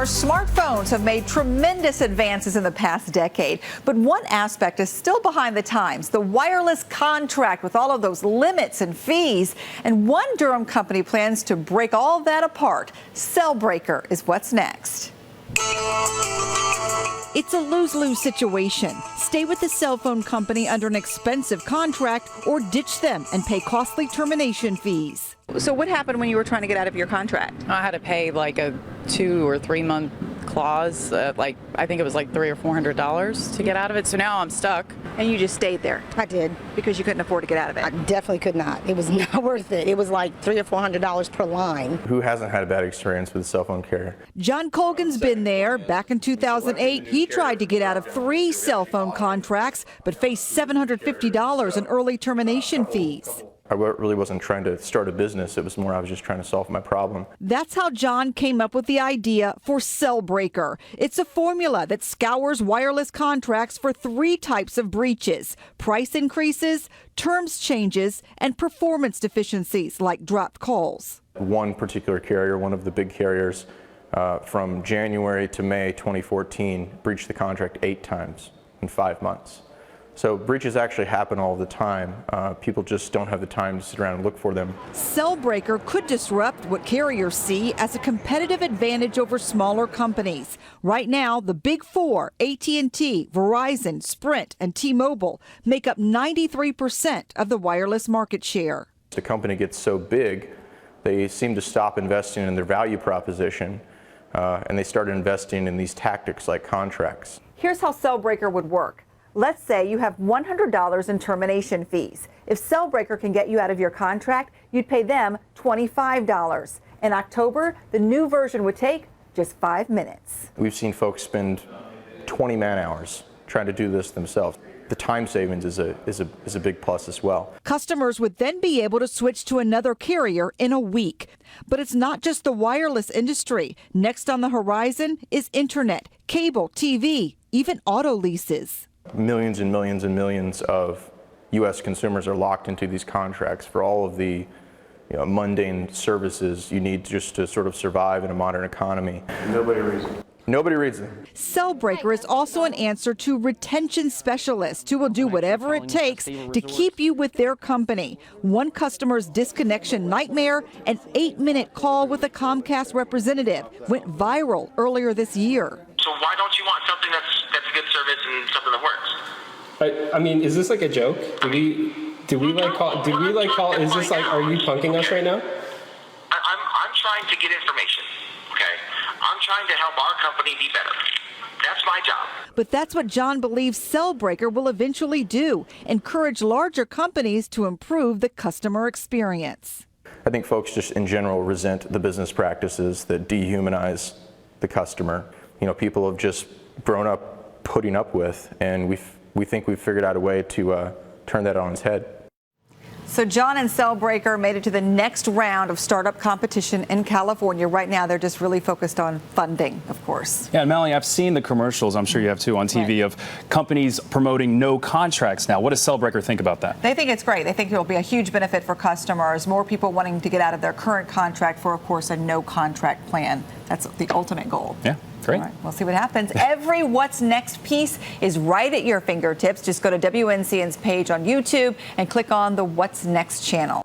Our smartphones have made tremendous advances in the past decade, but one aspect is still behind the times, the wireless contract with all of those limits and fees. And one Durham company plans to break all that apart. CellBreaker is what's next. It's a lose-lose situation. Stay with the cell phone company under an expensive contract or ditch them and pay costly termination fees. So what happened when you were trying to get out of your contract? I had to pay like a 2 or 3 month clause, I think it was like $300 or $400 to get out of it. So now I'm stuck. And you just stayed there? I did. Because you couldn't afford to get out of it? I definitely could not. It was not worth it. It was like $300 or $400 per line. Who hasn't had a bad experience with a cell phone carrier? John Colgan's been there. Back in 2008, he tried to get out of 3 cell phone contracts, but faced $750 in early termination fees. I really wasn't trying to start a business. It was more I was just trying to solve my problem. That's how John came up with the idea for CellBreaker. It's a formula that scours wireless contracts for 3 types of breaches: price increases, terms changes, and performance deficiencies like dropped calls. One particular carrier, one of the big carriers, from January to May 2014, breached the contract 8 times in 5 months. So breaches actually happen all the time. People just don't have the time to sit around and look for them. CellBreaker could disrupt what carriers see as a competitive advantage over smaller companies. Right now, the big 4, AT&T, Verizon, Sprint, and T-Mobile, make up 93% of the wireless market share. The company gets so big, they seem to stop investing in their value proposition, and they started investing in these tactics like contracts. Here's how CellBreaker would work. Let's say you have $100 in termination fees. If CellBreaker can get you out of your contract, you'd pay them $25. In October, the new version would take just 5 minutes. We've seen folks spend 20 man-hours trying to do this themselves. The time savings is a big plus as well. Customers would then be able to switch to another carrier in a week. But it's not just the wireless industry. Next on the horizon is internet, cable, TV, even auto leases. Millions and millions and millions of U.S. consumers are locked into these contracts for all of the mundane services you need just to sort of survive in a modern economy. Nobody reads them. Nobody reads them. CellBreaker is also an answer to retention specialists who will do whatever it takes to keep you with their company. One customer's disconnection nightmare, an 8-minute call with a Comcast representative, went viral earlier this year. So why don't you want something that's a good service and something that works? I mean, is this like a joke? Did we call? Is this like, are you punking us right now? I'm trying to get information. Okay, I'm trying to help our company be better. That's my job. But that's what John believes CellBreaker will eventually do: encourage larger companies to improve the customer experience. I think folks just in general resent the business practices that dehumanize the customer. People have just grown up putting up with, and we think we've figured out a way to turn that on its head. So John and CellBreaker made it to the next round of startup competition in California. Right now, they're just really focused on funding, of course. Yeah, and Melanie, I've seen the commercials, I'm sure you have too, on TV, of companies promoting no contracts now. What does CellBreaker think about that? They think it's great. They think it will be a huge benefit for customers. More people wanting to get out of their current contract for, of course, a no contract plan. That's the ultimate goal. Yeah. Great. All right, we'll see what happens. Every What's Next piece is right at your fingertips. Just go to WNCN's page on YouTube and click on the What's Next channel.